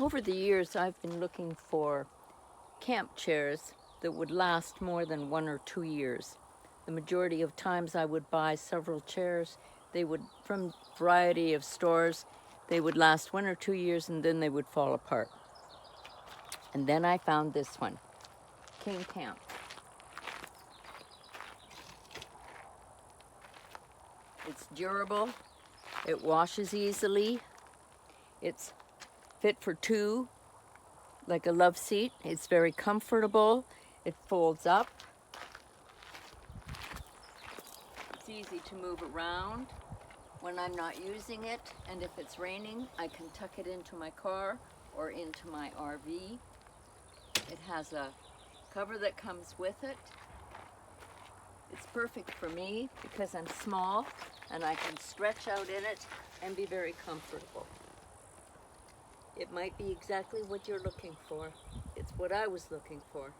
Over the years, I've been looking for camp chairs that would last more than 1 or 2 years. The majority of times I would buy several chairs. They would, from a variety of stores, they would last 1 or 2 years and then they would fall apart. And then I found this one, KingCamp. It's durable, it washes easily, it's fit for two, like a Loveseat. It's very comfortable, it folds up, it's easy to move around when I'm not using it, and if it's raining, I can tuck it into my car or into my RV. It has a cover that comes with it. It's perfect for me because I'm small and I can stretch out in it and be very comfortable. It might be exactly what you're looking for. It's what I was looking for.